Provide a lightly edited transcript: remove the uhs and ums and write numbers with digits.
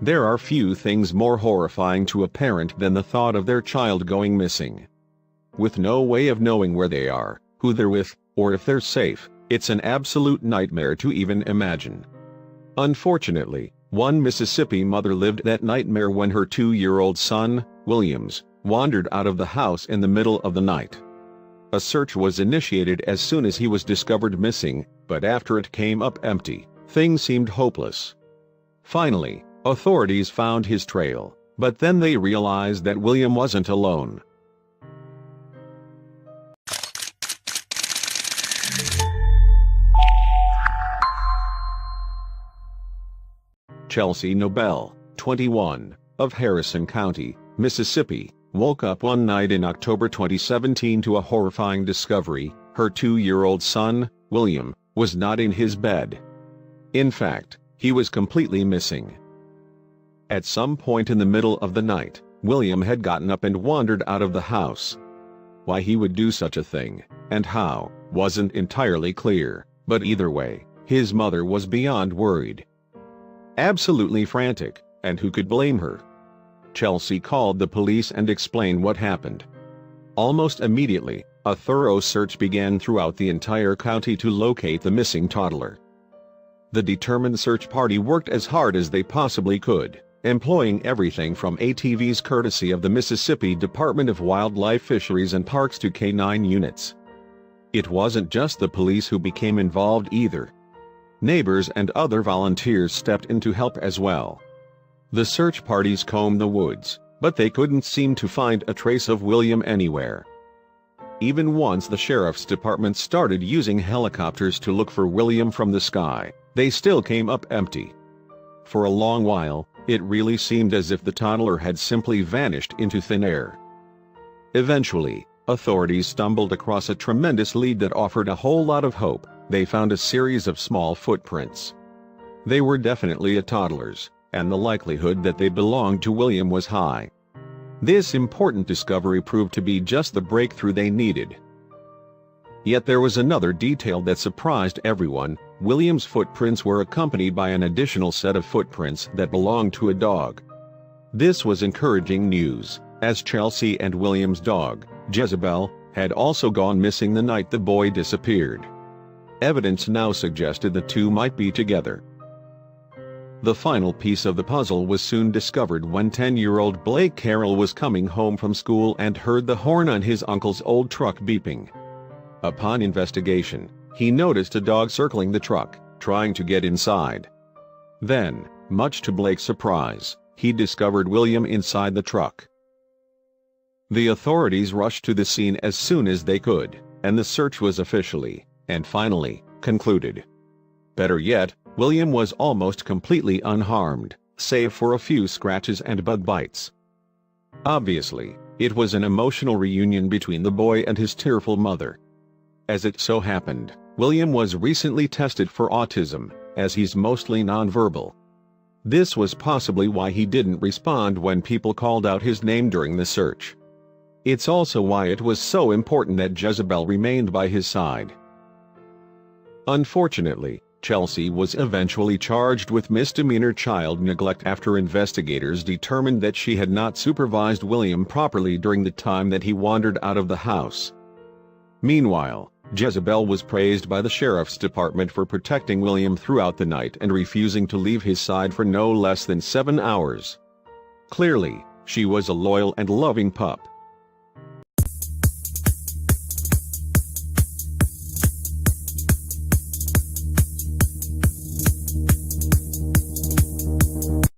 There are few things more horrifying to a parent than the thought of their child going missing. With no way of knowing where they are, who they're with, or if they're safe, it's an absolute nightmare to even imagine. Unfortunately, one Mississippi mother lived that nightmare when her 2-year-old son, Williams, wandered out of the house in the middle of the night. A search was initiated as soon as he was discovered missing, but after it came up empty, things seemed hopeless. Finally, authorities found his trail, but then they realized that William wasn't alone. Chelsea Nobel, 21, of Harrison County, Mississippi, woke up one night in October 2017 to a horrifying discovery: her 2-year-old son, William, was not in his bed. In fact, he was completely missing. At some point in the middle of the night, William had gotten up and wandered out of the house. Why he would do such a thing, and how, wasn't entirely clear, but either way, his mother was beyond worried. Absolutely frantic, and who could blame her? Chelsea called the police and explained what happened. Almost immediately, a thorough search began throughout the entire county to locate the missing toddler. The determined search party worked as hard as they possibly could, employing everything from ATVs courtesy of the Mississippi Department of Wildlife, Fisheries and Parks to K-9 units. It wasn't just the police who became involved either. Neighbors and other volunteers stepped in to help as well. The search parties combed the woods, but they couldn't seem to find a trace of William anywhere. Even once the sheriff's department started using helicopters to look for William from the sky, they still came up empty. For a long while, it really seemed as if the toddler had simply vanished into thin air. Eventually, authorities stumbled across a tremendous lead that offered a whole lot of hope. They found a series of small footprints. They were definitely a toddler's, and the likelihood that they belonged to William was high. This important discovery proved to be just the breakthrough they needed. Yet there was another detail that surprised everyone: William's footprints were accompanied by an additional set of footprints that belonged to a dog. This was encouraging news, as Chelsea and William's dog, Jezebel, had also gone missing the night the boy disappeared. Evidence now suggested the two might be together. The final piece of the puzzle was soon discovered when 10-year-old Blake Carroll was coming home from school and heard the horn on his uncle's old truck beeping. Upon investigation, he noticed a dog circling the truck, trying to get inside. Then, much to Blake's surprise, he discovered William inside the truck. The authorities rushed to the scene as soon as they could, and the search was officially, and finally, concluded. Better yet, William was almost completely unharmed, save for a few scratches and bug bites. Obviously, it was an emotional reunion between the boy and his tearful mother. As it so happened, William was recently tested for autism, as he's mostly nonverbal. This was possibly why he didn't respond when people called out his name during the search. It's also why it was so important that Jezebel remained by his side. Unfortunately, Chelsea was eventually charged with misdemeanor child neglect after investigators determined that she had not supervised William properly during the time that he wandered out of the house. Meanwhile, Jezebel was praised by the sheriff's department for protecting William throughout the night and refusing to leave his side for no less than 7 hours. Clearly, she was a loyal and loving pup.